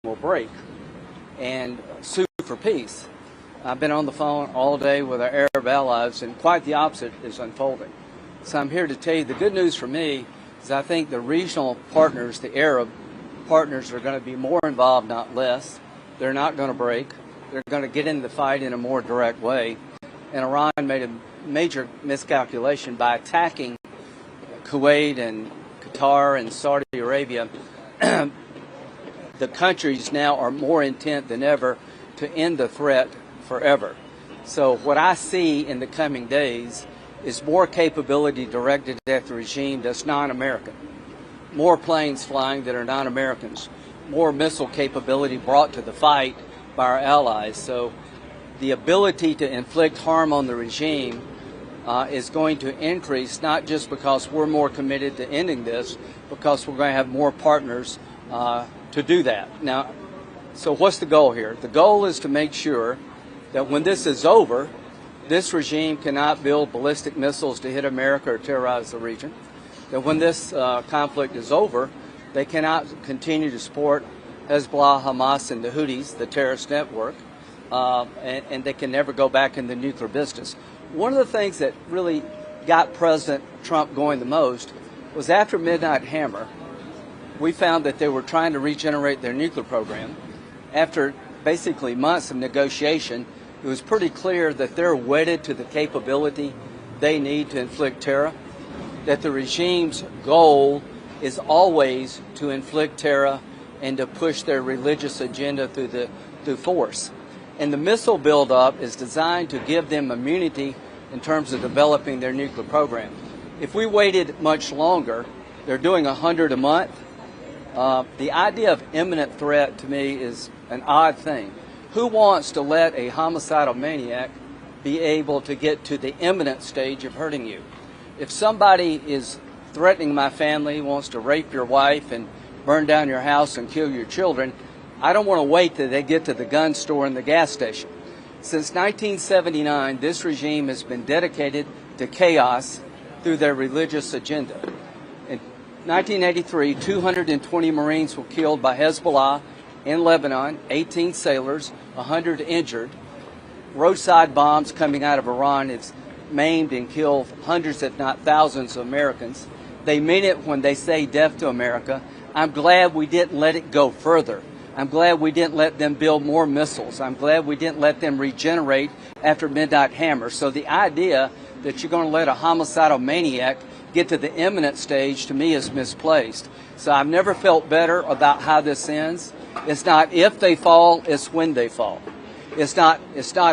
will break and sue for peace. I've been on the phone all day with our Arab allies, and quite the opposite is unfolding. So I'm here to tell you the good news for me is I think the regional partners, the Arab partners, are going to be more involved, not less. They're not going to break. They're going to get in the fight in a more direct way. And Iran made a major miscalculation by attacking Kuwait and Qatar and Saudi Arabia. The countries now are more intent than ever to end the threat forever. So what I see in the coming days is more capability directed at the regime that's non-American, more planes flying that are non-Americans, more missile capability brought to the fight by our allies. So the ability to inflict harm on the regime is going to increase, not just because we're more committed to ending this, because we're going to have more partners to do that. Now, so what's the goal here? The goal is to make sure that when this is over, this regime cannot build ballistic missiles to hit America or terrorize the region. That when this conflict is over, they cannot continue to support Hezbollah, Hamas, and the Houthis, the terrorist network, and they can never go back in the nuclear business. One of the things that really got President Trump going the most was after Midnight Hammer, we found that they were trying to regenerate their nuclear program. After basically months of negotiation, it was pretty clear that they're wedded to the capability they need to inflict terror, that the regime's goal is always to inflict terror and to push their religious agenda through force. And the missile buildup is designed to give them immunity in terms of developing their nuclear program. If we waited much longer, they're doing 100 a month. The idea of imminent threat to me is an odd thing. Who wants to let a homicidal maniac be able to get to the imminent stage of hurting you? If somebody is threatening my family, wants to rape your wife and burn down your house and kill your children, I don't want to wait till they get to the gun store and the gas station. Since 1979, this regime has been dedicated to chaos through their religious agenda. In 1983, 220 Marines were killed by Hezbollah in Lebanon, 18 sailors, 100 injured. Roadside bombs coming out of Iran have maimed and killed hundreds, if not thousands, of Americans. They mean it when they say death to America. I'm glad we didn't let it go further. I'm glad we didn't let them build more missiles. I'm glad we didn't let them regenerate after Midnight Hammer. So the idea that you're going to let a homicidal maniac get to the imminent stage, to me, is misplaced. So I've never felt better about how this ends. It's not if they fall, it's when they fall. It's not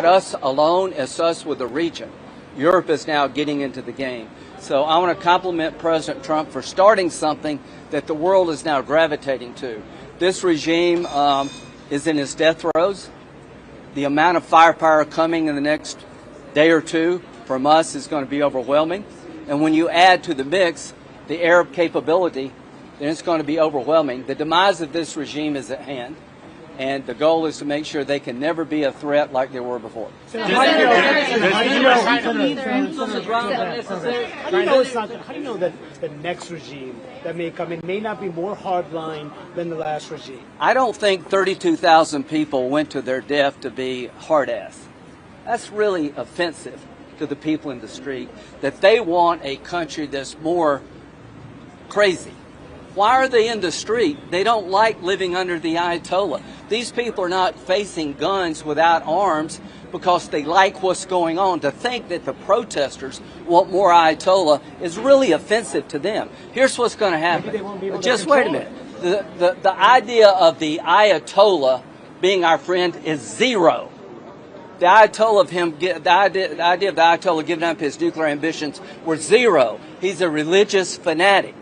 us alone, it's us with the region. Europe is now getting into the game. So I want to compliment President Trump for starting something that the world is now gravitating to. This regime is in its death throes. The amount of firepower coming in the next day or two from us is going to be overwhelming. And when you add to the mix the Arab capability, then it's going to be overwhelming. The demise of this regime is at hand, and the goal is to make sure they can never be a threat like they were before. How do you know that the next regime that may come in may not be more hardline than the last regime? I don't think 32,000 people went to their death to be hard-ass. That's really offensive to the people in the street, that they want a country that's more crazy. Why are they in the street? They don't like living under the Ayatollah. These people are not facing guns without arms because they like what's going on. To think that the protesters want more Ayatollah is really offensive to them. Here's what's going to happen. Just wait a minute. The idea of the Ayatollah being our friend is zero. The idea of the Ayatollah giving up his nuclear ambitions were zero. He's a religious fanatic.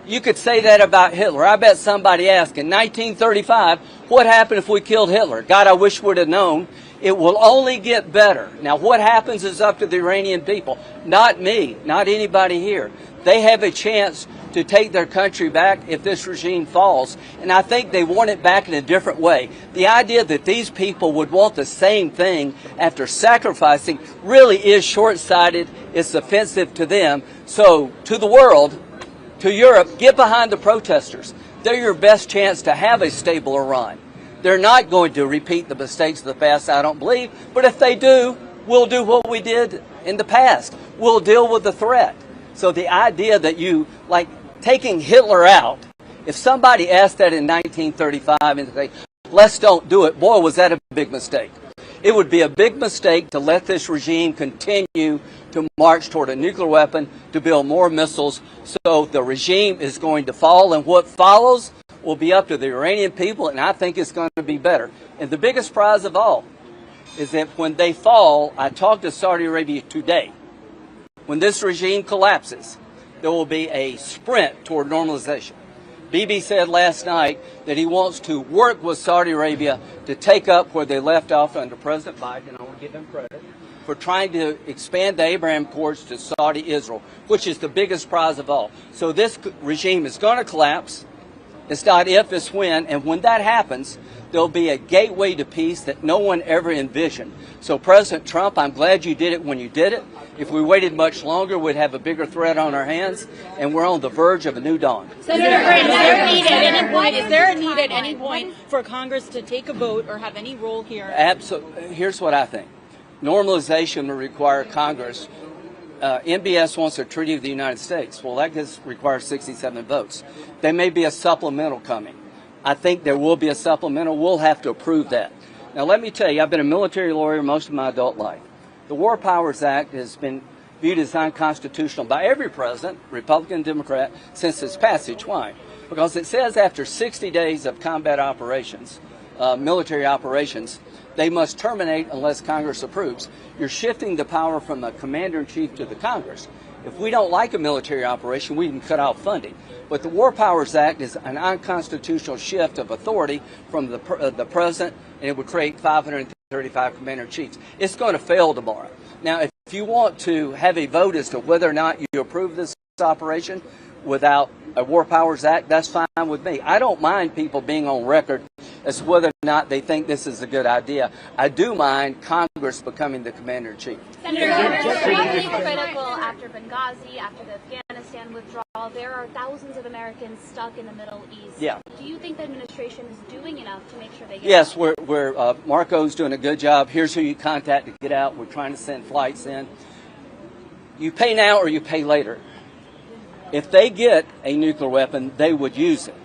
You could say that about Hitler. I bet somebody asked in 1935, what happened if we killed Hitler? God, I wish we'd have known. It will only get better. Now, what happens is up to the Iranian people. Not me, not anybody here. They have a chance to take their country back if this regime falls. And I think they want it back in a different way. The idea that these people would want the same thing after sacrificing really is short-sighted. It's offensive to them. So, to the world, to Europe, get behind the protesters. They're your best chance to have a stable Iran. They're not going to repeat the mistakes of the past, I don't believe. But if they do, we'll do what we did in the past. We'll deal with the threat. So the idea that you, like taking Hitler out, if somebody asked that in 1935 and say, let's don't do it, boy, was that a big mistake. It would be a big mistake to let this regime continue to march toward a nuclear weapon, to build more missiles. So the regime is going to fall, and what follows will be up to the Iranian people, and I think it's going to be better. And the biggest prize of all is that when they fall, I talked to Saudi Arabia today, when this regime collapses, there will be a sprint toward normalization. Bibi said last night that he wants to work with Saudi Arabia to take up where they left off under President Biden, and I want to give him credit for trying to expand the Abraham Accords to Saudi Israel, which is the biggest prize of all. So this regime is going to collapse. It's not if, it's when. And when that happens, there'll be a gateway to peace that no one ever envisioned. So President Trump, I'm glad you did it when you did it. If we waited much longer, we'd have a bigger threat on our hands, and we're on the verge of a new dawn. Senator Grant, is there a need at any point for Congress to take a vote or have any role here? Absolutely. Here's what I think. Normalization will require Congress. MBS wants a treaty of the United States. Well, that requires 67 votes. There may be a supplemental coming. I think there will be a supplemental. We'll have to approve that. Now, let me tell you, I've been a military lawyer most of my adult life. The War Powers Act has been viewed as unconstitutional by every president, Republican, Democrat, since its passage. Why? Because it says after 60 days of combat operations, military operations, they must terminate unless Congress approves. You're shifting the power from the commander-in-chief to the Congress. If we don't like a military operation, we can cut off funding. But the War Powers Act is an unconstitutional shift of authority from the president, and it would create 535 commander-in-chiefs. It's going to fail tomorrow. Now, if you want to have a vote as to whether or not you approve this operation without a War Powers Act, that's fine with me. I don't mind people being on record as to whether or not they think this is a good idea. I do mind Congress becoming the commander-in-chief. Senator, it's critical after Benghazi, after the Afghanistan withdrawal. There are thousands of Americans stuck in the Middle East. Yeah. Do you think the administration is doing enough to make sure they get Yes, out? Marco's doing a good job. Here's who you contact to get out. We're trying to send flights in. You pay now or you pay later. If they get a nuclear weapon, they would use it.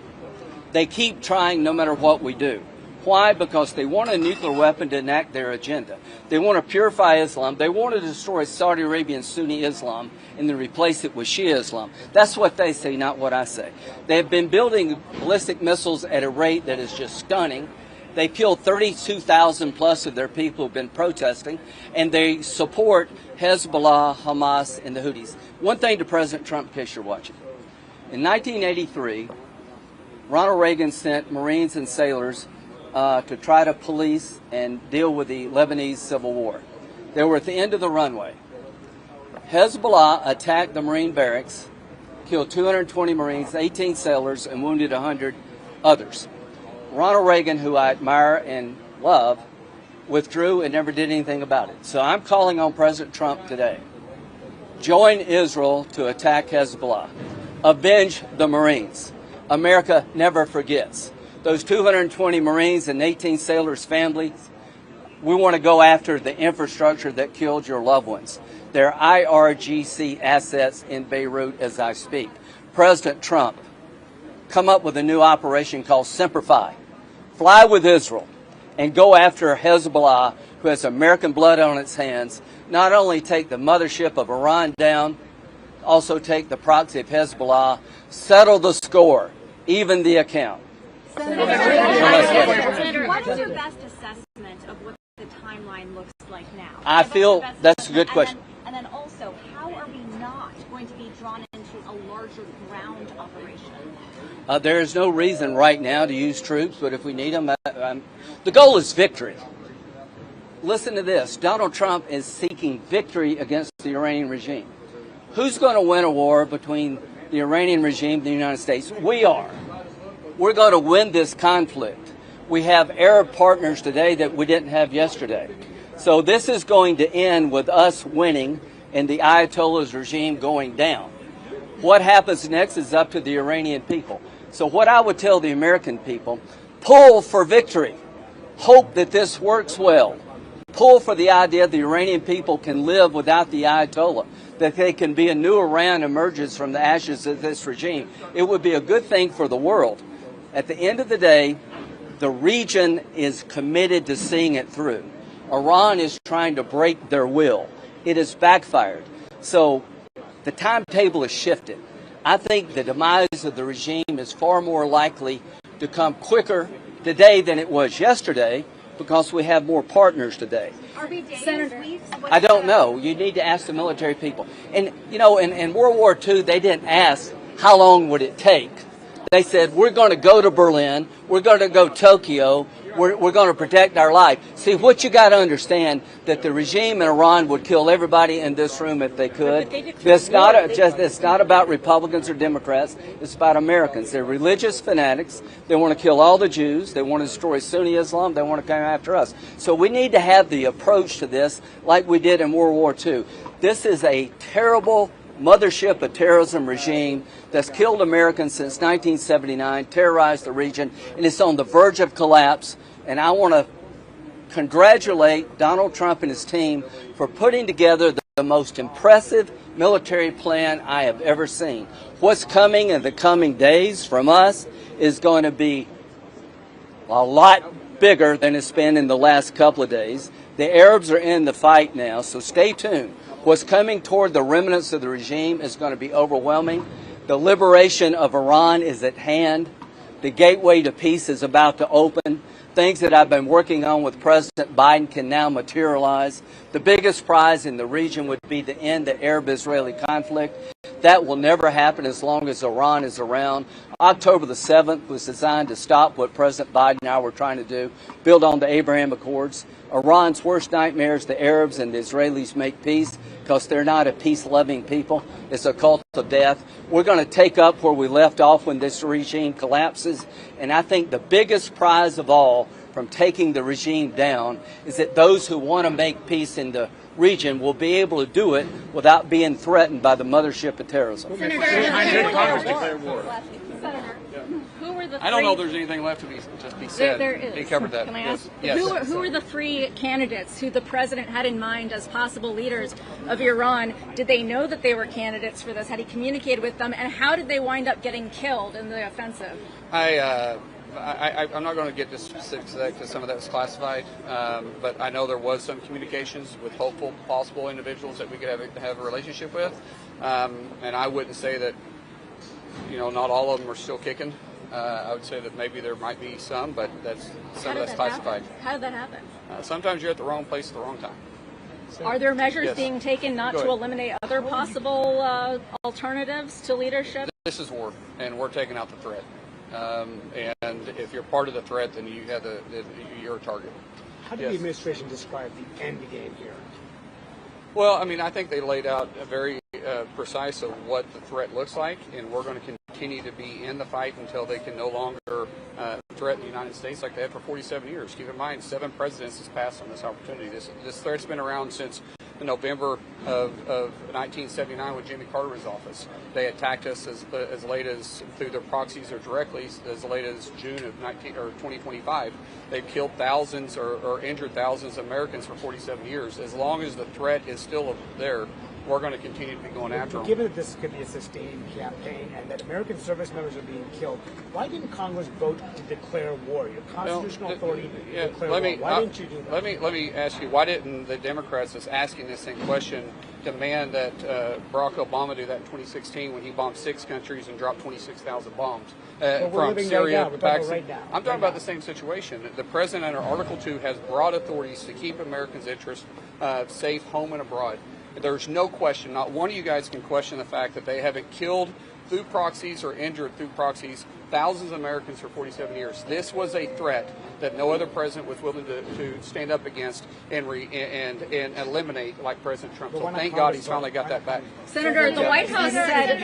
They keep trying no matter what we do. Why? Because they want a nuclear weapon to enact their agenda. They want to purify Islam. They want to destroy Saudi Arabian Sunni Islam and then replace it with Shia Islam. That's what they say, not what I say. They have been building ballistic missiles at a rate that is just stunning. They killed 32,000 plus of their people who've been protesting, and they support Hezbollah, Hamas, and the Houthis. One thing to President Trump, in case you're watching. In 1983, Ronald Reagan sent Marines and sailors to try to police and deal with the Lebanese civil war. They were at the end of the runway. Hezbollah attacked the Marine barracks, killed 220 Marines, 18 sailors, and wounded 100 others. Ronald Reagan, who I admire and love, withdrew and never did anything about it. So I'm calling on President Trump today. Join Israel to attack Hezbollah. Avenge the Marines. America never forgets. Those 220 Marines and 18 sailors' families, we want to go after the infrastructure that killed your loved ones. They're IRGC assets in Beirut as I speak. President Trump, come up with a new operation called Simplify. Fly with Israel and go after Hezbollah, who has American blood on its hands. Not only take the mothership of Iran down, also take the proxy of Hezbollah, settle the score, even the account. Senator, what is your best assessment of what the timeline looks like now? I feel that's a good question. And then also, how are we not going to be drawn into a larger ground operation? There is no reason right now to use troops, but if we need them, the goal is victory. Listen to this. Donald Trump is seeking victory against the Iranian regime. Who's going to win a war between the Iranian regime and the United States? We are. We're going to win this conflict. We have Arab partners today that we didn't have yesterday. So this is going to end with us winning and the Ayatollah's regime going down. What happens next is up to the Iranian people. So what I would tell the American people, pull for victory. hope that this works well. Pull for the idea the Iranian people can live without the Ayatollah, that they can be a new Iran emerges from the ashes of this regime. It would be a good thing for the world. At the end of the day, the region is committed to seeing it through. Iran is trying to break their will. It has backfired. So the timetable is shifted. I think the demise of the regime is far more likely to come quicker today than it was yesterday, because we have more partners today. Are we days, weeks? I don't know. You need to ask the military people. And, you know, in World War II, they didn't ask how long would it take. They said, we're going to go to Berlin, we're going to go Tokyo, we're going to protect our life. See, what you got to understand, that the regime in Iran would kill everybody in this room if they could. It's not about Republicans or Democrats. It's about Americans. They're religious fanatics. They want to kill all the Jews. They want to destroy Sunni Islam. They want to come after us. So we need to have the approach to this like we did in World War II. This is a terrible mothership of terrorism regime that's killed Americans since 1979, terrorized the region, and it's on the verge of collapse. And I want to congratulate Donald Trump and his team for putting together the most impressive military plan I have ever seen. What's coming in the coming days from us is going to be a lot bigger than it's been in the last couple of days. The Arabs are in the fight now, so stay tuned. What's coming toward the remnants of the regime is going to be overwhelming. The liberation of Iran is at hand. The gateway to peace is about to open. Things that I've been working on with President Biden can now materialize. The biggest prize in the region would be to end the Arab-Israeli conflict. That will never happen as long as Iran is around. October the 7th was designed to stop what President Biden and I were trying to do, build on the Abraham Accords. Iran's worst nightmare is the Arabs and the Israelis make peace, because they're not a peace-loving people. It's a cult of death. We're going to take up where we left off when this regime collapses. And I think the biggest prize of all from taking the regime down is that those who want to make peace in the region will be able to do it without being threatened by the mothership of terrorism. I don't know if there's anything left to be said. There is. He covered that. Can I ask? Yes. Who are the three candidates who the president had in mind as possible leaders of Iran? Did they know that they were candidates for this? Had he communicated with them? And how did they wind up getting killed in the offensive? I'm not going to get to specifics because some of that was classified, but I know there was some communications with hopeful, possible individuals that we could have a relationship with, and I wouldn't say that, you know, not all of them are still kicking. I would say that maybe there might be some, but some of that's classified. How did that happen? Sometimes you're at the wrong place at the wrong time. Are there measures Yes. being taken not to eliminate other possible alternatives to leadership? This is war, and we're taking out the threat. And if you're part of the threat, then you're a target. How did the administration describe the end game here? Well, I mean, I think they laid out a very precise of what the threat looks like, and we're going to continue to be in the fight until they can no longer threaten the United States like they have for 47 years. Keep in mind, 7 presidents has passed on this opportunity. This threat's been around since November of 1979 when Jimmy Carter was in office. They attacked us as late as, through their proxies or directly, as late as June of 2025. They've killed thousands or injured thousands of Americans for 47 years. As long as the threat is still there, we're going to continue to be going after them. Given that this could be a sustained campaign and that American service members are being killed, why didn't Congress vote to declare war? Your constitutional authority to declare war. Why didn't you do that? Let me ask you, why didn't the Democrats that's asking this same question demand that Barack Obama do that in 2016 when he bombed 6 countries and dropped 26,000 bombs from Syria to Pakistan? I'm talking about the same situation. The president under Article 2 has broad authorities to keep Americans' interests safe home and abroad. There's no question, not one of you guys can question the fact that they haven't killed through proxies or injured through proxies thousands of Americans for 47 years. This was a threat that no other president was willing to stand up against and eliminate like President Trump. So thank God he's finally got that back. Senator, the White House said.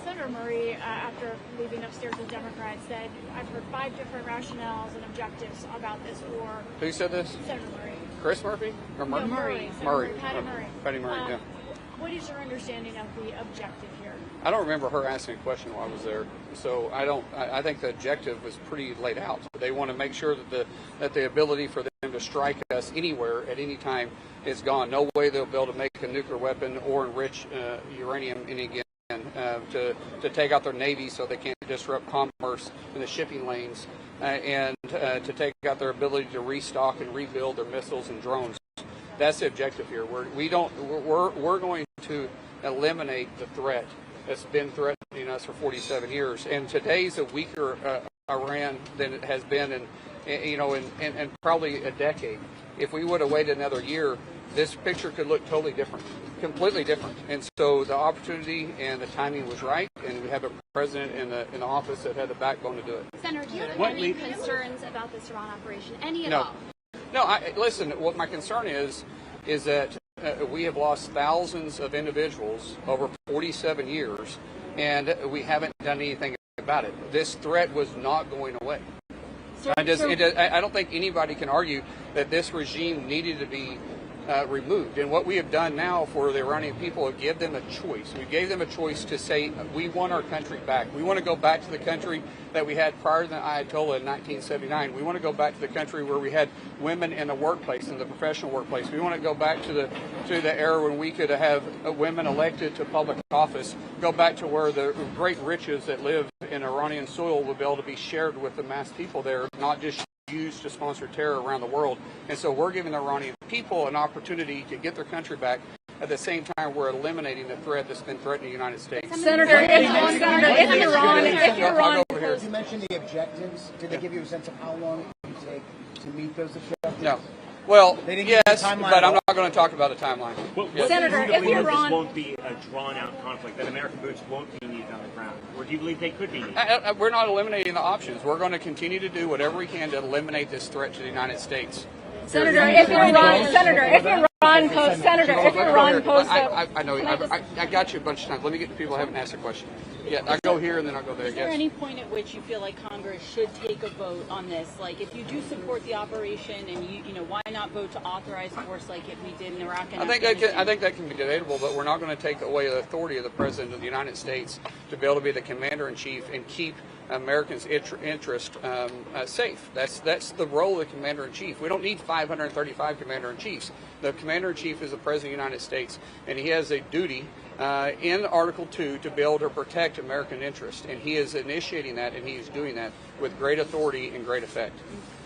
Senator Murray, after leaving upstairs with Democrats, said, "I've heard 5 different rationales and objectives about this war." Who said this? Senator Murray. Chris Murphy? Or Murray? No, Murray. Murray. Patty Murray. Patty Murray, yeah. What is your understanding of the objective here? I don't remember her asking a question while I was there, so I think the objective was pretty laid out. They want to make sure that the ability for them to strike us anywhere at any time is gone. No way they'll be able to make a nuclear weapon or enrich uranium again. To take out their navy so they can't disrupt commerce in the shipping lanes, and to take out their ability to restock and rebuild their missiles and drones. That's the objective here. We're going to eliminate the threat that's been threatening us for 47 years, and today's a weaker Iran than it has been in probably a decade. If we would have waited another year, this picture could look totally different, completely different. And so the opportunity and the timing was right, and we have a president in the office that had the backbone to do it. Senator, do you have any concerns about this Iran operation? Any at No. all? No, listen, what my concern is that we have lost thousands of individuals over 47 years, and we haven't done anything about it. This threat was not going away. I don't think anybody can argue that this regime needed to be removed. And what we have done now for the Iranian people is give them a choice. We gave them a choice to say, we want our country back. We want to go back to the country that we had prior to the Ayatollah in 1979. We want to go back to the country where we had women in the workplace, in the professional workplace. We want to go back to the era when we could have women elected to public office, go back to where the great riches that live in Iranian soil will be able to be shared with the mass people there, not just used to sponsor terror around the world. And so we're giving the Iranian people an opportunity to get their country back. At the same time, we're eliminating the threat that's been threatening the United States. Senator, if Iran Did you mention the objectives? Did they give you a sense of how long it would take to meet those objectives? No. Well, yes, but I'm not going to talk about a timeline. Senator, if Iran this won't be a drawn-out conflict, that American boots won't be needed on the ground, or do you believe they could be needed? We're not eliminating the options. We're going to continue to do whatever we can to eliminate this threat to the United States. Senator, if Iran posts I know. I got you a bunch of times. Let me get to people who haven't asked a question. Yeah, I go here and then I'll go there. Is there any point at which you feel like Congress should take a vote on this? Like, if you do support the operation, and why not vote to authorize force like if we did in Iraq and Afghanistan? I think that can be debatable, but we're not going to take away the authority of the President of the United States to be able to be the Commander-in-Chief and keep Americans' interest safe. That's the role of the Commander-in-Chief. We don't need 535 Commander-in-Chiefs. The Commander-in-Chief is the President of the United States, and he has a duty in Article 2 to be able to protect American interest, and he is initiating that, and he is doing that with great authority and great effect.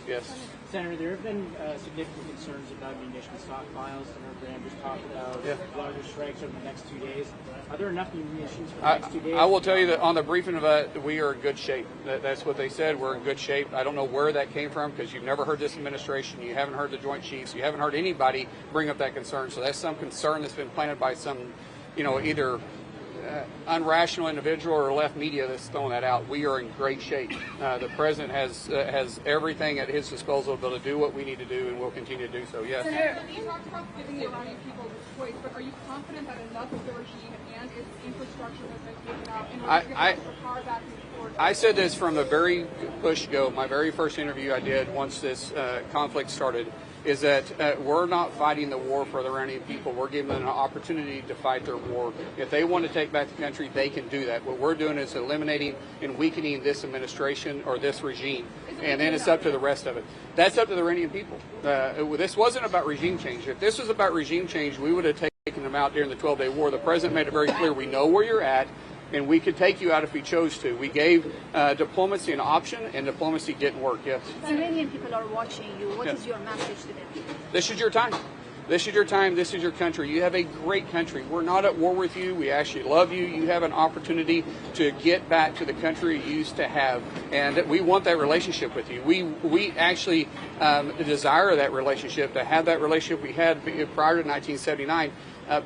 Yes. Senator, there have been significant concerns about munition stockpiles. Senator Graham just talked about larger strikes over the next 2 days. Are there enough munitions for the next 2 days? I will tell you that on the briefing of that, we are in good shape. That's what they said. We're in good shape. I don't know where that came from, because you've never heard this administration. You haven't heard the Joint Chiefs. You haven't heard anybody bring up that concern. So that's some concern that's been planted by some, either unrational individual or left media that's throwing that out. We are in great shape. The president has everything at his disposal to be able to do what we need to do, and we'll continue to do so. Yes. You talked about giving the Iranian people this choice, but are you confident that enough of the regime and its infrastructure has been taken out in order to get the power back forward? I said this from the very push-go. My very first interview I did once this conflict started is that we're not fighting the war for the Iranian people. We're giving them an opportunity to fight their war. If they want to take back the country, they can do that. What we're doing is eliminating and weakening this administration or this regime, and then it's up to the rest of it. That's up to the Iranian people. This wasn't about regime change. If this was about regime change, we would have taken them out during the 12-day war. The president made it very clear, we know where you're at, and we could take you out if we chose to. We gave diplomacy an option, and diplomacy didn't work. Yes. Iranian people are watching you. What is your message to them? This is your time. This is your time. This is your country. You have a great country. We're not at war with you. We actually love you. You have an opportunity to get back to the country you used to have, and we want that relationship with you. We actually desire that relationship, to have that relationship we had prior to 1979,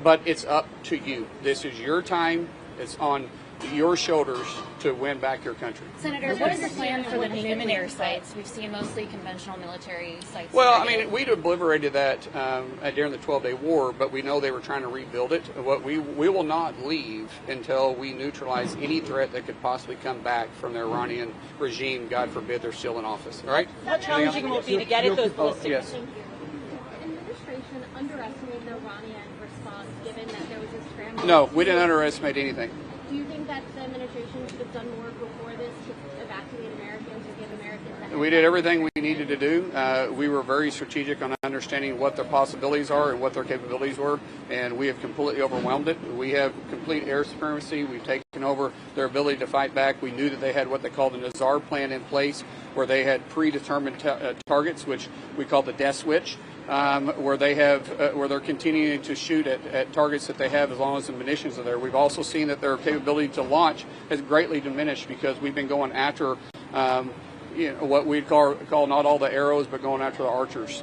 but it's up to you. This is your time. It's on your shoulders to win back your country. Senator, what is the plan for the nuclear sites? We've seen mostly conventional military sites. Well, I mean, we'd obliterated that during the 12-day war, but we know they were trying to rebuild it. We will not leave until we neutralize any threat that could possibly come back from the Iranian regime. God forbid they're still in office. All right? How challenging will it be to get at those ballistic? Yes. Administration administration underestimate the Iranian response, given that there was a scramble? No, we didn't underestimate anything. Do you think that the administration should have done more before this to evacuate Americans or give Americans We did everything we needed to do. We were very strategic on understanding what their possibilities are and what their capabilities were, and we have completely overwhelmed it. We have complete air supremacy. We've taken over their ability to fight back. We knew that they had what they called the Nazar plan in place, where they had predetermined targets, which we call the death switch. Where they're continuing to shoot at targets that they have as long as the munitions are there. We've also seen that their capability to launch has greatly diminished because we've been going after what we'd call not all the arrows, but going after the archers.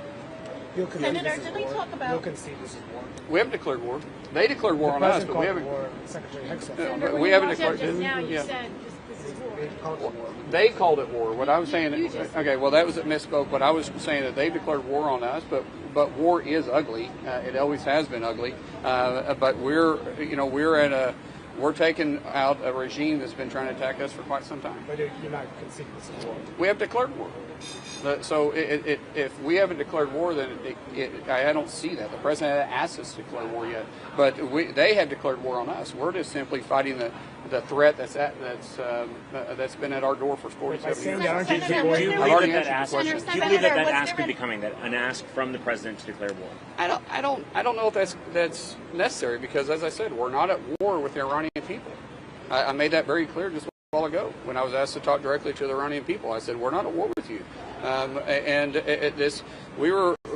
Senator, did we talk about? You'll concede this is war. We haven't declared war. They declared war on us, but we haven't. War, Secretary Hicks said. Senator, we haven't declared. just now you said this is war. They called it war. What I was saying, okay, well that was a misspoke. But I was saying that they declared war on us, but war is ugly. It always has been ugly. But we're taking out a regime that's been trying to attack us for quite some time. But you're not conceding this is war. We have declared war. So if we haven't declared war, then I don't see that. The president hasn't asked us to declare war yet. But they have declared war on us. We're just simply fighting the threat that's been at our door for 47 years. Do you believe that ask could be coming, an ask from the president to declare war? I don't know if that's necessary because, as I said, we're not at war with the Iranian people. I made that very clear just a while ago when I was asked to talk directly to the Iranian people. I said we're not at war with you,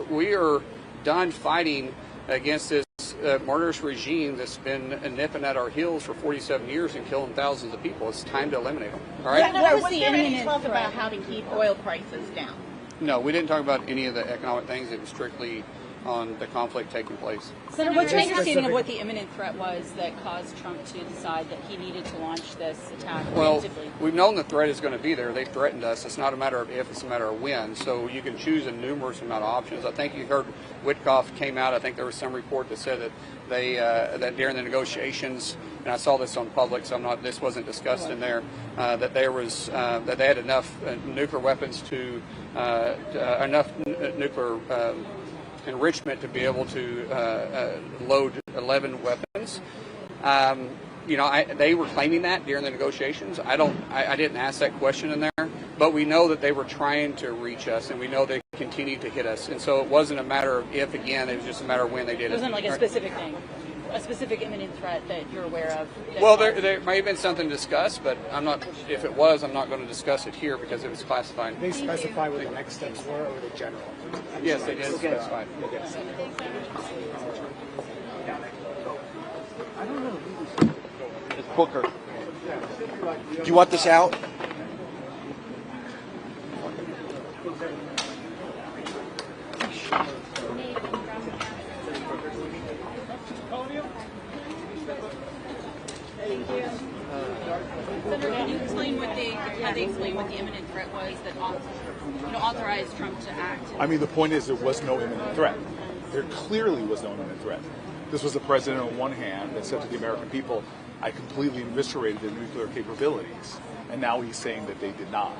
we are done fighting against this murderous regime that's been nipping at our heels for 47 years and killing thousands of people. It's time to eliminate them. All right? What was the imminent talk about how to keep oil prices down? No, we didn't talk about any of the economic things. It was strictly on the conflict taking place. Senator, what's your understanding of what the imminent threat was that caused Trump to decide that he needed to launch this attack Well, preemptively? we've known the threat is going to be there. They've threatened us. It's not a matter of if, it's a matter of when. So you can choose a numerous amount of options. I think you heard Witkoff came out. I think there was some report that said that they that during the negotiations, and I saw this on public, so this wasn't discussed in there, that there was that they had enough nuclear weapons to enough nuclear enrichment to be able to load 11 weapons. They were claiming that during the negotiations. I didn't ask that question in there, but we know that they were trying to reach us, and we know they continued to hit us. And so it wasn't a matter of if again; it was just a matter of when they did it. It wasn't like a specific thing, a specific imminent threat that you're aware of. Well, there may have been something discussed, but I'm not. If it was, I'm not going to discuss it here because it was classified. Did they specify what the next steps were, or were they general? Yes, they did specify. It's Booker. Do you want this out? Senator, can you explain how they explain what the imminent threat was that authorized Trump to act? I mean, the point is there was no imminent threat. There clearly was no imminent threat. This was the president on one hand that said to the American people, I completely eviscerated their nuclear capabilities, and now he's saying that they did not.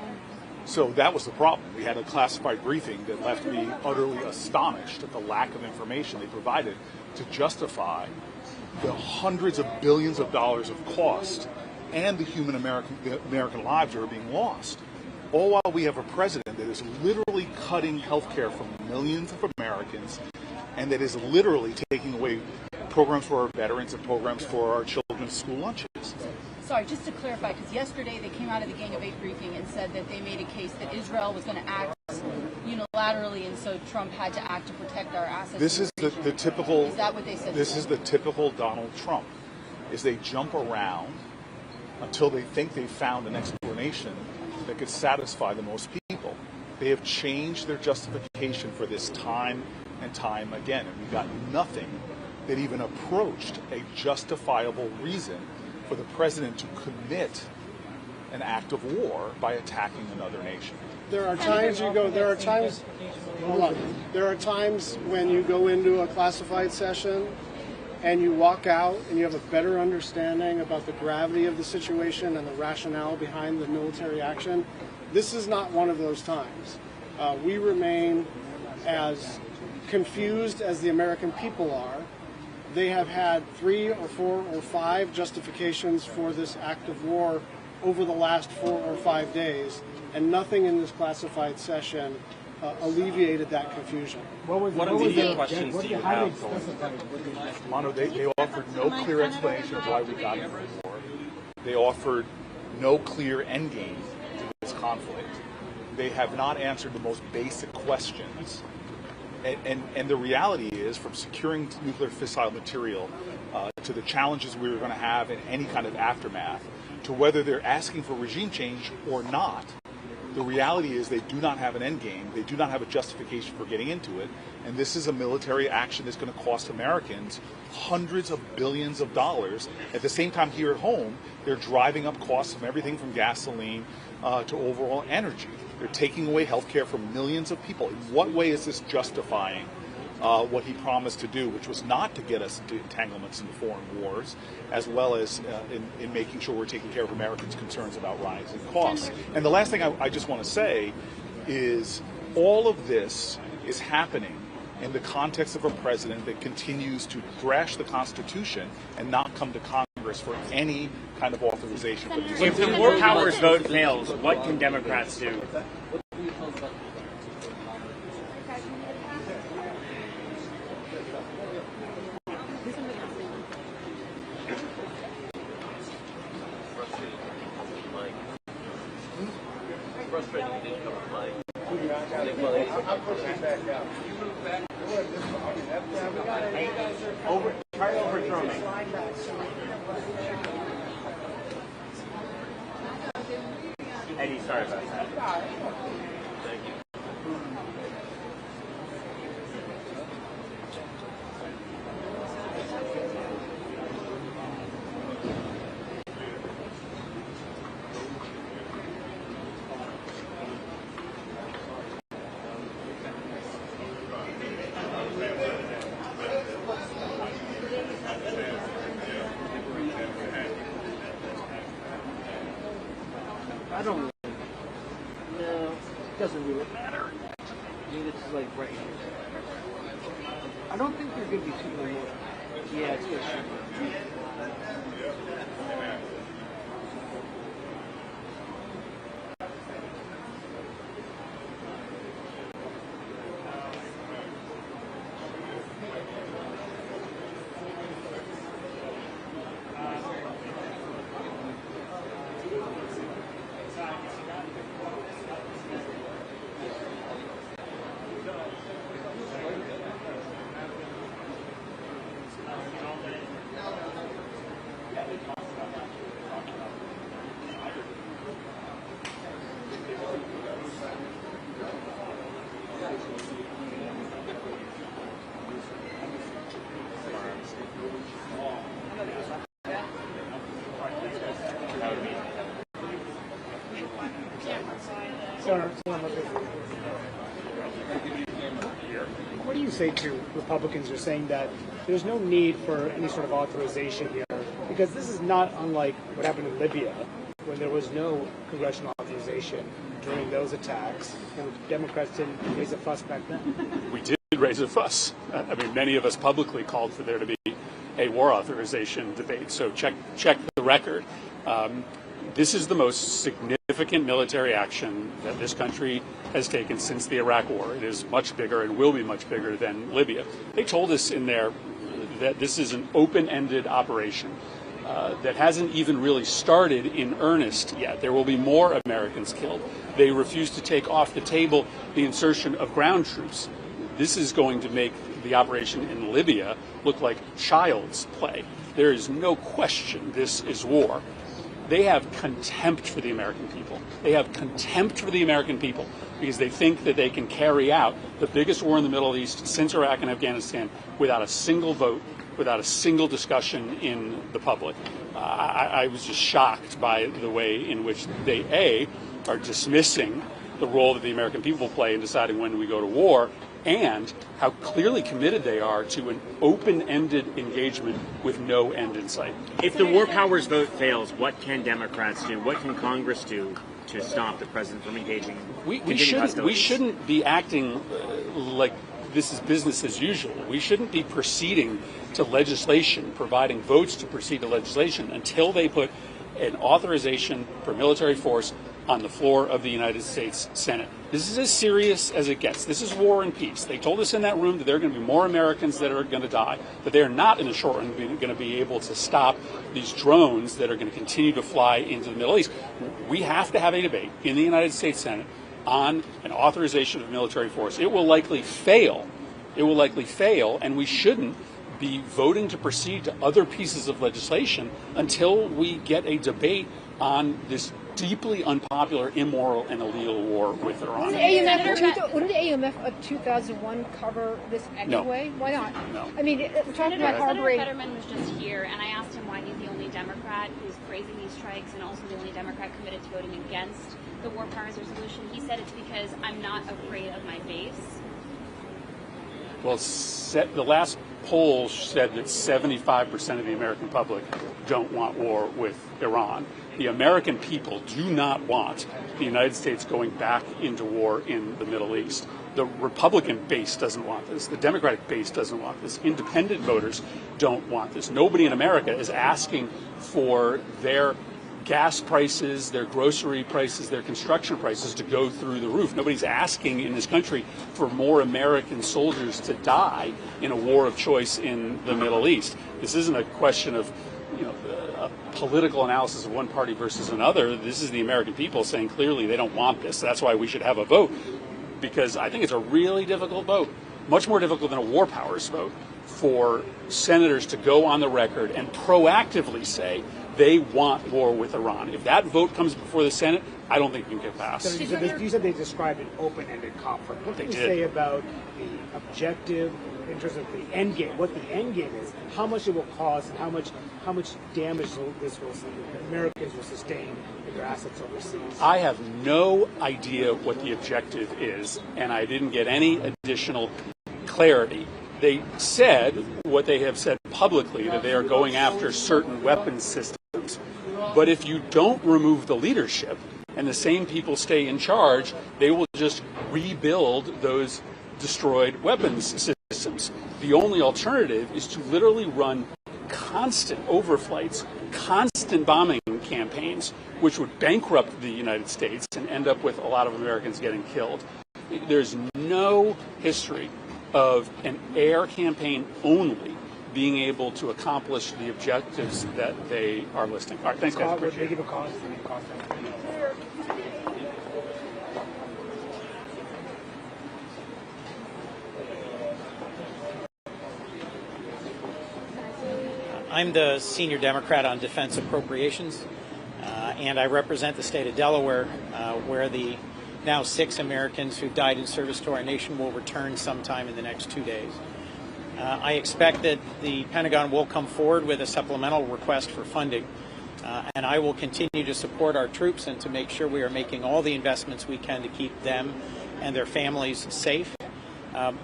So that was the problem. We had a classified briefing that left me utterly astonished at the lack of information they provided to justify the hundreds of billions of dollars of cost and the human American lives that are being lost. All while we have a president that is literally cutting health care from millions of Americans and that is literally taking away programs for our veterans and programs for our children's school lunches. Sorry, just to clarify, because yesterday they came out of the Gang of Eight briefing and said that they made a case that Israel was going to act unilaterally, and so Trump had to act to protect our assets. This is the typical. Is that what they said? This is the typical Donald Trump. Is they jump around until they think they've found an explanation that could satisfy the most people. They have changed their justification for this time and time again, and we got nothing that even approached a justifiable reason for the president to commit an act of war by attacking another nation. There are times there are times when you go into a classified session and you walk out and you have a better understanding about the gravity of the situation and the rationale behind the military action. This is not one of those times. We remain as confused as the American people are. They have had 3 or 4 or 5 justifications for this act of war over the last 4 or 5 days, and nothing in this classified session alleviated that confusion. What immediate questions do you have? Mono, they offered no clear explanation of why we got into the war. They offered no clear endgame to this conflict. They have not answered the most basic questions. And the reality is, from securing nuclear fissile material to the challenges we were going to have in any kind of aftermath, to whether they're asking for regime change or not, the reality is they do not have an end game. They do not have a justification for getting into it. And this is a military action that's going to cost Americans hundreds of billions of dollars. At the same time, here at home, they're driving up costs from everything from gasoline to overall energy. They're taking away health care from millions of people. In what way is this justifying what he promised to do, which was not to get us into entanglements into foreign wars, as well as in making sure we're taking care of Americans' concerns about rising costs? And the last thing I just want to say is all of this is happening in the context of a president that continues to thrash the Constitution and not come to Congress for any kind of authorization for these. If the War Powers vote fails, what can Democrats do? Try to overthrow me. Eddie, sorry about that. Thank you. I don't really. No, it doesn't really matter. I mean, it's like right here. I don't think they're going to be too many more. Yeah, it's good. What do you say to Republicans who are saying that there's no need for any sort of authorization here? Because this is not unlike what happened in Libya, when there was no congressional authorization during those attacks, and Democrats didn't raise a fuss back then. We did raise a fuss. I mean, many of us publicly called for there to be a war authorization debate, so check the record. This is the most significant military action that this country has taken since the Iraq War. It is much bigger and will be much bigger than Libya. They told us in there that this is an open-ended operation that hasn't even really started in earnest yet. There will be more Americans killed. They refuse to take off the table the insertion of ground troops. This is going to make the operation in Libya look like child's play. There is no question this is war. They have contempt for the American people. They have contempt for the American people because they think that they can carry out the biggest war in the Middle East since Iraq and Afghanistan without a single vote, without a single discussion in the public. I was just shocked by the way in which they, A, are dismissing the role that the American people play in deciding when we go to war, and how clearly committed they are to an open-ended engagement with no end in sight. If the War Powers vote fails, what can Democrats do? What can Congress do to stop the president from engaging? We shouldn't be acting like this is business as usual. We shouldn't be proceeding to legislation, providing votes to proceed to legislation until they put an authorization for military force on the floor of the United States Senate. This is as serious as it gets. This is war and peace. They told us in that room that there are going to be more Americans that are going to die, that they are not in the short run going to be able to stop these drones that are going to continue to fly into the Middle East. We have to have a debate in the United States Senate on an authorization of military force. It will likely fail. It will likely fail, and we shouldn't be voting to proceed to other pieces of legislation until we get a debate on this deeply unpopular, immoral, and illegal war with Iran. Wouldn't the AMF of 2001 cover this anyway? No. Why not? No. I mean, we're talking about harboring. Senator Fetterman was just here, and I asked him why he's the only Democrat who's praising these strikes and also the only Democrat committed to voting against the War Powers Resolution. He said it's because I'm not afraid of my base. Well, the last poll said that 75% of the American public don't want war with Iran. The American people do not want the United States going back into war in the Middle East. The Republican base doesn't want this. The Democratic base doesn't want this. Independent voters don't want this. Nobody in America is asking for their gas prices, their grocery prices, their construction prices to go through the roof. Nobody's asking in this country for more American soldiers to die in a war of choice in the Middle East. This isn't a question of, a political analysis of one party versus another. This is the American people saying clearly they don't want this. That's why we should have a vote, because I think it's a really difficult vote, much more difficult than a war powers vote, for senators to go on the record and proactively say they want war with Iran. If that vote comes before the Senate, I don't think it can get passed. So you said they described an open-ended conflict. What can you say about the objective in terms of the end game? What the end game is? How much it will cost, and how much damage Americans will sustain in their assets overseas? I have no idea what the objective is, and I didn't get any additional clarity. They said what they have said publicly, that they are going after certain weapons systems. But if you don't remove the leadership and the same people stay in charge, they will just rebuild those destroyed weapons systems. The only alternative is to literally run constant overflights, constant bombing campaigns, which would bankrupt the United States and end up with a lot of Americans getting killed. There's no history of an air campaign only being able to accomplish the objectives that they are listing. All right, thanks, guys. Appreciate it. I'm the senior Democrat on defense appropriations, and I represent the state of Delaware, where the now 6 Americans who died in service to our nation will return sometime in the next 2 days. I expect that the Pentagon will come forward with a supplemental request for funding, and I will continue to support our troops and to make sure we are making all the investments we can to keep them and their families safe.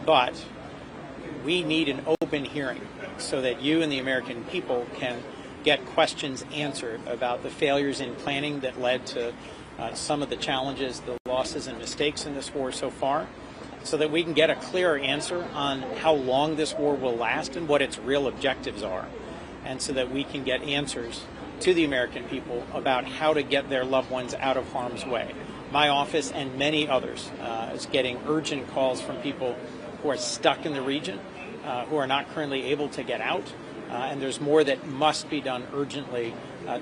But we need an open hearing so that you and the American people can get questions answered about the failures in planning that led to some of the challenges, the losses and mistakes in this war so far, so that we can get a clearer answer on how long this war will last and what its real objectives are, and so that we can get answers to the American people about how to get their loved ones out of harm's way. My office and many others is getting urgent calls from people who are stuck in the region, who are not currently able to get out, and there's more that must be done urgently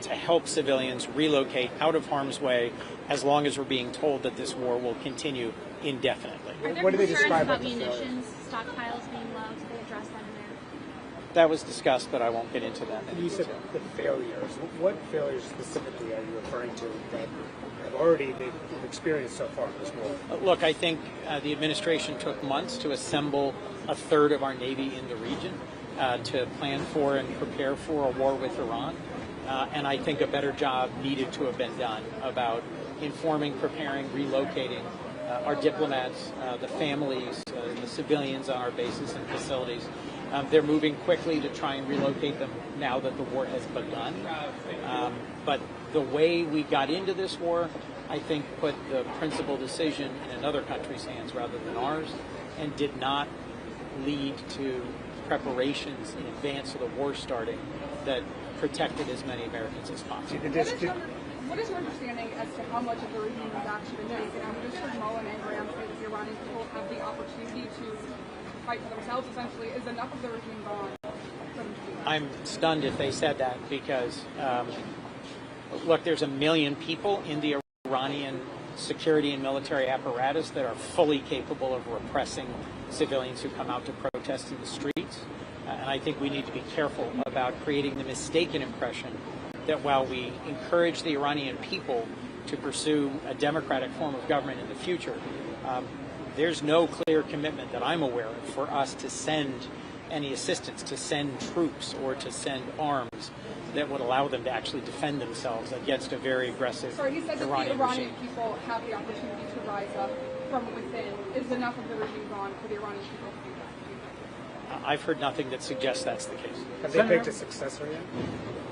to help civilians relocate out of harm's way, as long as we're being told that this war will continue indefinitely. Are there concerns about munitions stockpiles being low? Did they address that in there? That was discussed, but I won't get into that. And you said the failures. What failures specifically are you referring to that have already been experienced so far in this war? Look, I think the administration took months to assemble a third of our Navy in the region to plan for and prepare for a war with Iran. And I think a better job needed to have been done about informing, preparing, relocating our diplomats, the families, the civilians on our bases and facilities. They're moving quickly to try and relocate them now that the war has begun. But the way we got into this war I think put the principal decision in another country's hands rather than ours, and did not lead to preparations in advance of the war starting that protected as many Americans as possible. What is your understanding as to how much of the regime has actually been taken? I mean, just heard Mullen and Graham say that the Iranian people have the opportunity to fight for themselves, essentially. Is enough of the regime gone for them to do that? I'm stunned if they said that because, look, there's 1 million people in the Iranian security and military apparatus that are fully capable of repressing civilians who come out to protest in the streets. And I think we need to be careful about creating the mistaken impression that while we encourage the Iranian people to pursue a democratic form of government in the future, there's no clear commitment that I'm aware of for us to send any assistance, to send troops or to send arms that would allow them to actually defend themselves against a very aggressive Sorry, he said that Iranian the Iranian regime. people have the opportunity to rise up from within. Is enough of the regime gone for the Iranian people to do that? I've heard nothing that suggests that's the case. Have they picked a successor yet?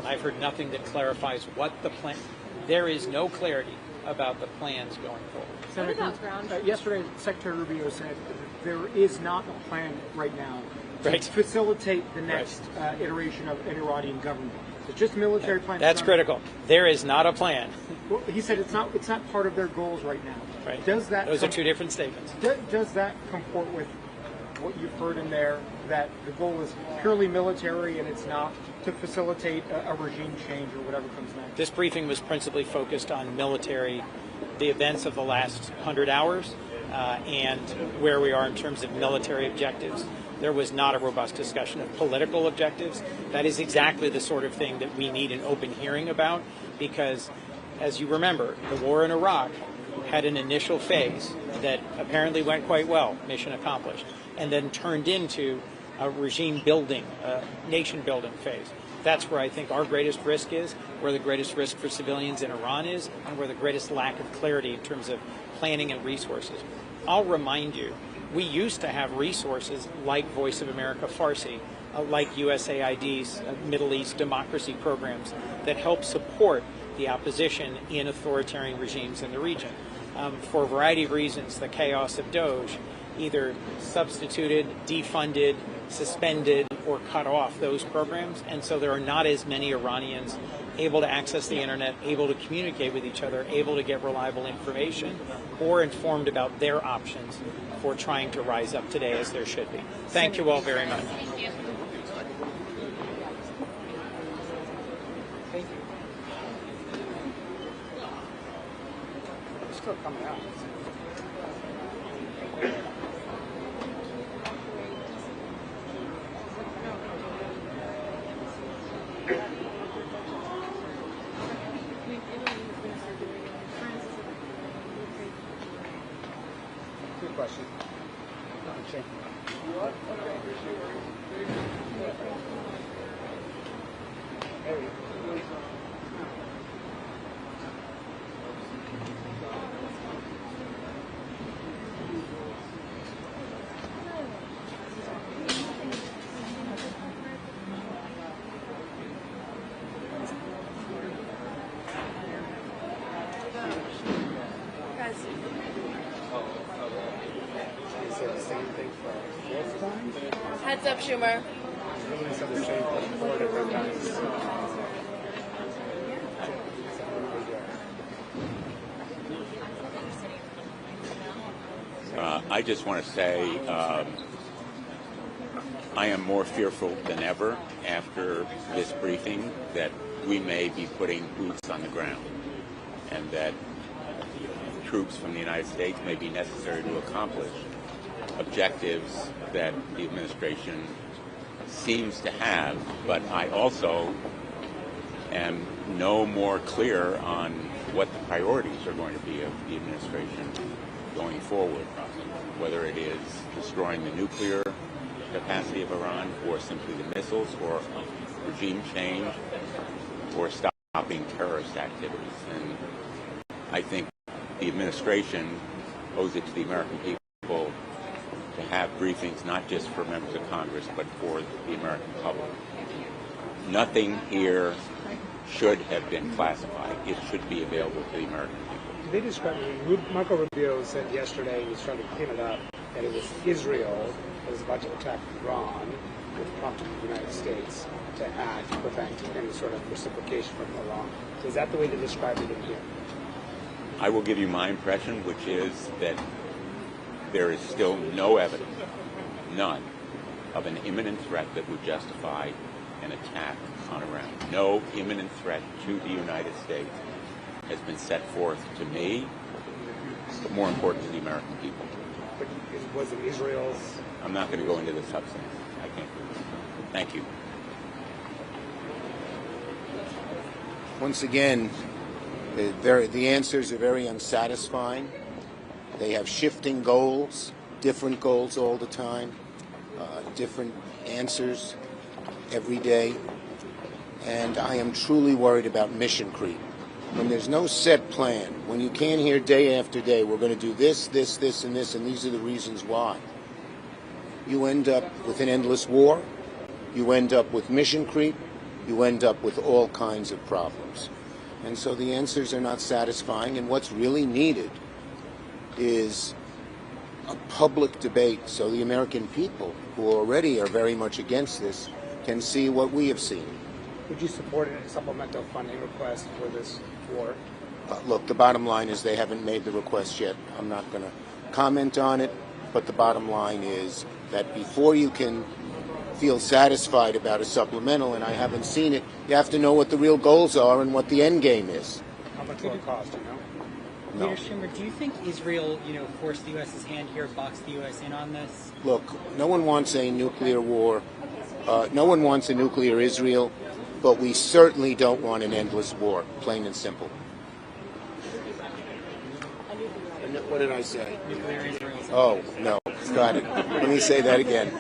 I've heard nothing that clarifies what the plan. There is no clarity about the plans going forward. Senator, yesterday, Secretary Rubio said there is not a plan right now to facilitate the next iteration of an Iranian government. It's just military plan. That's critical. There is not a plan. Well, he said it's not part of their goals right now. Right. Does that? Those are two different statements. Does that comport with what you've heard in there, that the goal is purely military and it's not to facilitate a regime change or whatever comes next? This briefing was principally focused on military, the events of the last 100 hours, and where we are in terms of military objectives. There was not a robust discussion of political objectives. That is exactly the sort of thing that we need an open hearing about, because, as you remember, the war in Iraq had an initial phase that apparently went quite well, mission accomplished, and then turned into a regime building, nation building phase. That's where I think our greatest risk is, where the greatest risk for civilians in Iran is, and where the greatest lack of clarity in terms of planning and resources. I'll remind you, we used to have resources like Voice of America Farsi, like USAID's Middle East democracy programs that help support the opposition in authoritarian regimes in the region. For a variety of reasons, the chaos of Doge either substituted, defunded, suspended, or cut off those programs, and so there are not as many Iranians able to access the internet, able to communicate with each other, able to get reliable information, or informed about their options for trying to rise up today as there should be. Thank you all very much. Thank you. It's still coming out. Good question. Okay. Heads up, Schumer. I just want to say I am more fearful than ever after this briefing that we may be putting boots on the ground and that troops from the United States may be necessary to accomplish objectives that the administration seems to have, but I also am no more clear on what the priorities are going to be of the administration going forward, whether it is destroying the nuclear capacity of Iran or simply the missiles or regime change or stopping terrorist activities. And I think the administration owes it to the American people to have briefings not just for members of Congress but for the American public. Nothing here should have been classified. It should be available to the American people. They described it. Marco Rubio said yesterday, he's trying to clean it up, that it was Israel that was about to attack Iran, which prompted the United States to act to prevent any sort of reciprocation from Iran. So is that the way they described it in here? I will give you my impression, which is that there is still no evidence, none, of an imminent threat that would justify an attack on Iran. No imminent threat to the United States has been set forth to me, but more important to the American people. But was it Israel's? I'm not going to go into the substance. I can't do this. Thank you. Once again, the answers are very unsatisfying. They have shifting goals, different goals all the time, different answers every day. And I am truly worried about mission creep. When there's no set plan, when you can't hear day after day, we're going to do this, this, this, and this, and these are the reasons why, you end up with an endless war, you end up with mission creep, you end up with all kinds of problems. And so the answers are not satisfying, and what's really needed is a public debate so the American people, who already are very much against this, can see what we have seen. Would you support a supplemental funding request for this war? Look, the bottom line is they haven't made the request yet. I'm not going to comment on it, but the bottom line is that before you can feel satisfied about a supplemental, and I haven't seen it, you have to know what the real goals are and what the end game is. How much will it cost, you know? No. Leader Schumer, do you think Israel, forced the U.S.'s hand here, boxed the U.S. in on this? Look, no one wants a nuclear war. No one wants a nuclear Israel, but we certainly don't want an endless war, plain and simple. What did I say? Nuclear Israel. Oh, no. Got it. Let me say that again.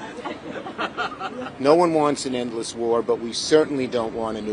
No one wants an endless war, but we certainly don't want a nuclear